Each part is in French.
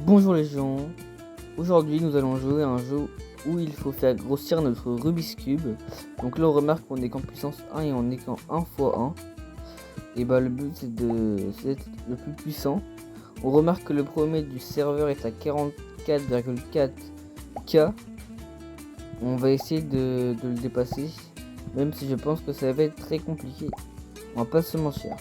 Bonjour les gens, aujourd'hui nous allons jouer à un jeu où il faut faire grossir notre Rubik's Cube. Donc là on remarque qu'on est qu'en puissance 1 et on est qu'en 1 x 1. Et bah le but c'est d'être le plus puissant. On remarque que le premier du serveur est à 44,4K. On va essayer de le dépasser, même si je pense que ça va être très compliqué. On va pas se mentir.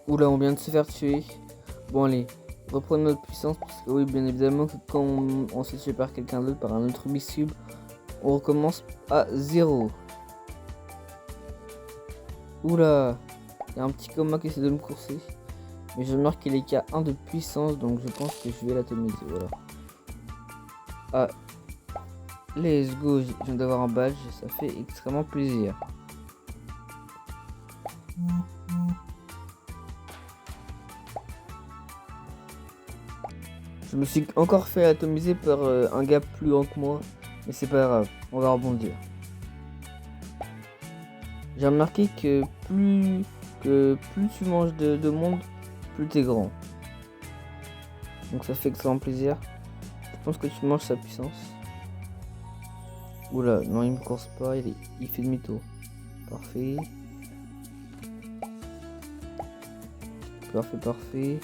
Oula, on vient de se faire tuer. Bon allez, reprenons notre puissance parce que oui, bien évidemment que quand on se tué par quelqu'un d'autre, par un autre Rubik's Cube, on recommence à 0. Oula, il y a un petit coma qui essaie de me courser. Mais je remarque qu'il est qu'à 1 de puissance, donc je pense que je vais l'atomiser, voilà. Ah, let's go, je viens d'avoir un badge, ça fait extrêmement plaisir. Je me suis encore fait atomiser par un gars plus grand que moi, mais c'est pas grave, on va rebondir. J'ai remarqué que plus tu manges de monde, plus t'es grand. Donc ça fait extrêmement plaisir. Je pense que tu manges sa puissance. Oula, non il me course pas, il fait demi-tour. Parfait. Parfait.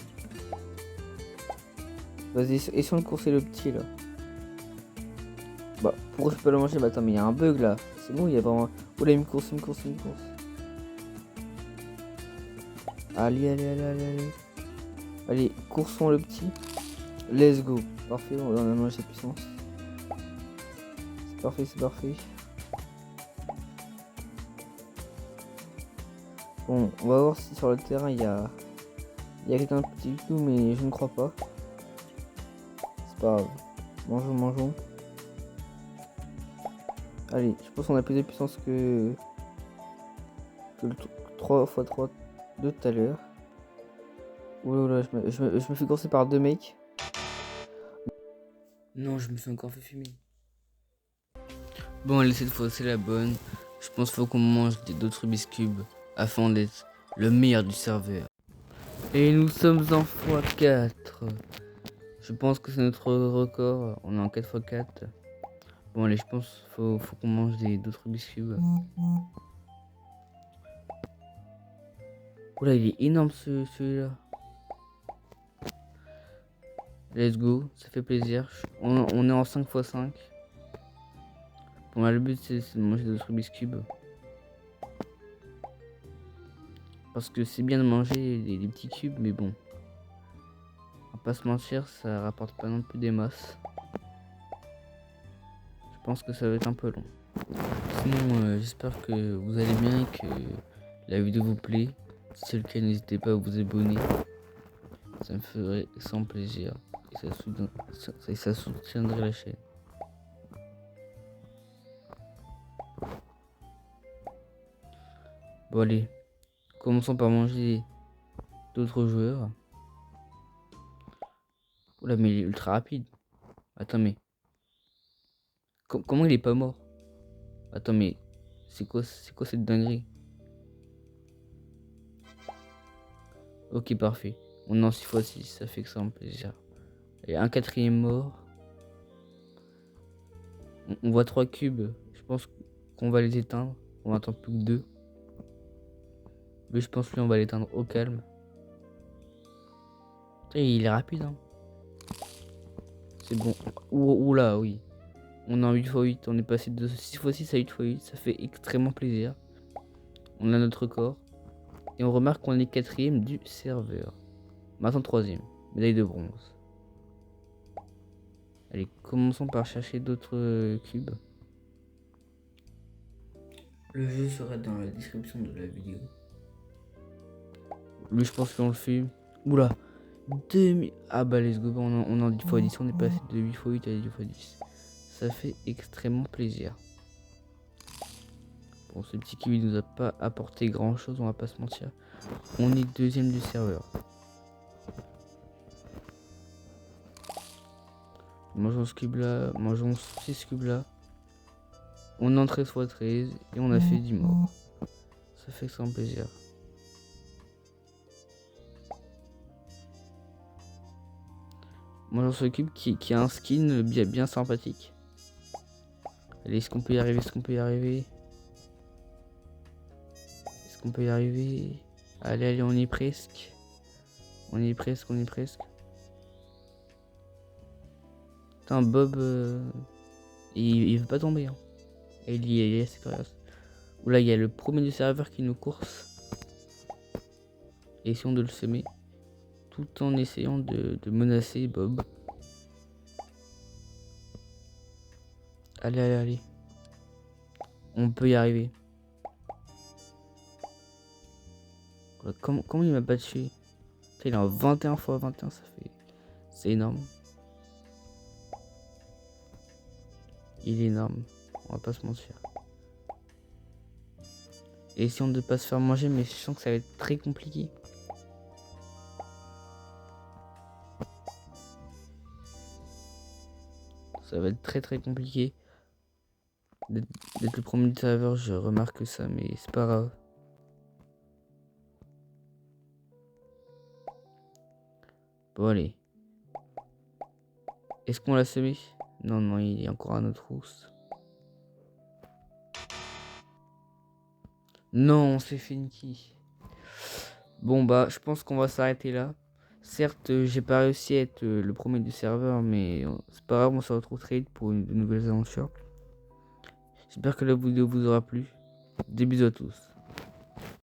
Vas-y, essayons de courser le petit là. Bah, pourquoi je peux pas le manger? Bah attends, mais il y a un bug là. C'est bon, il y a vraiment... Oula, il me course. Allez. Allez, coursons le petit. Let's go. Parfait, on a mangé sa puissance. C'est parfait. Bon, on va voir si sur le terrain il y a quelqu'un de petit tout, mais je ne crois pas. C'est pas grave. Mangeons. Allez, je pense qu'on a plus de puissance que le 3x3 de tout à l'heure. Oula, je me fais courser par deux mecs. Non, je me suis encore fait fumer. Bon, allez, cette fois c'est la bonne. Je pense qu'il faut qu'on mange d'autres Rubik's Cube afin d'être le meilleur du serveur. Et nous sommes en x4. Je pense que c'est notre record. On est en 4x4. Bon, allez, je pense qu'il faut qu'on mange d'autres Rubik's Cube. Oula, il est énorme celui-là. Let's go, ça fait plaisir. On est en 5x5. Bon, là, le but c'est de manger d'autres Rubik's Cube. Parce que c'est bien de manger des petits cubes, mais bon. On va pas se mentir, ça rapporte pas non plus des masses. Je pense que ça va être un peu long. Sinon, j'espère que vous allez bien et que la vidéo vous plaît. Si c'est le cas, n'hésitez pas à vous abonner. Ça me ferait sans plaisir. Et ça soutiendrait la chaîne. Bon allez, commençons par manger d'autres joueurs. Oula, mais il est ultra rapide. Attends, mais... comment il est pas mort? Attends, mais... c'est quoi cette dinguerie? Ok, parfait. On est en 6x6, ça fait extrêmement plaisir. Et un quatrième mort. On voit 3 cubes. Je pense qu'on va les éteindre. On attend plus que 2. Mais je pense que lui, on va l'éteindre au calme. Et il est rapide, hein. C'est bon. Oula, oui. On est en 8x8. On est passé de 6x6 à 8x8. Ça fait extrêmement plaisir. On a notre record. Et on remarque qu'on est 4ème du serveur. Maintenant 3ème. Médaille de bronze. Allez, commençons par chercher d'autres cubes. Le jeu sera dans la description de la vidéo. Lui, je pense qu'on le fait. Oula, 2000. Ah bah, let's go. On est en 10x10. On est passé de 8x8 à 10x10. Ça fait extrêmement plaisir. Bon, ce petit cube, il nous a pas apporté grand chose, on va pas se mentir. On est 2ème du serveur. Mangeons ce cube là, mangeons 6 cubes là. On est en 13x13 et on a fait 10 morts. Ça fait extrêmement plaisir. Moi j'en suis cube qui a un skin bien sympathique. Allez, est-ce qu'on peut y arriver? Est-ce qu'on peut y arriver? Est-ce qu'on peut y arriver? Allez, on y est presque. On y est presque, on y est presque. Putain, Bob, il veut pas tomber. Hein. Et il est assez curieux. Oula, il y a le premier du serveur qui nous course. Essayons de le semer. Tout en essayant de menacer Bob. Allez. On peut y arriver. Comment il m'a battu? Il est en 21 x 21, ça fait... C'est énorme. Il est énorme. On va pas se mentir. Essayons de pas se faire manger, mais je sens que ça va être très compliqué. Ça va être très compliqué. D'être le premier du serveur, je remarque ça, mais c'est pas grave. Bon, allez. Est-ce qu'on l'a semé? Non, il y a encore un autre rousse. Non, c'est Finky. Bon, bah, je pense qu'on va s'arrêter là. Certes, j'ai pas réussi à être le premier du serveur, mais c'est pas grave, on se retrouve très vite pour de nouvelles aventures. J'espère que la vidéo vous aura plu. Des bisous à tous.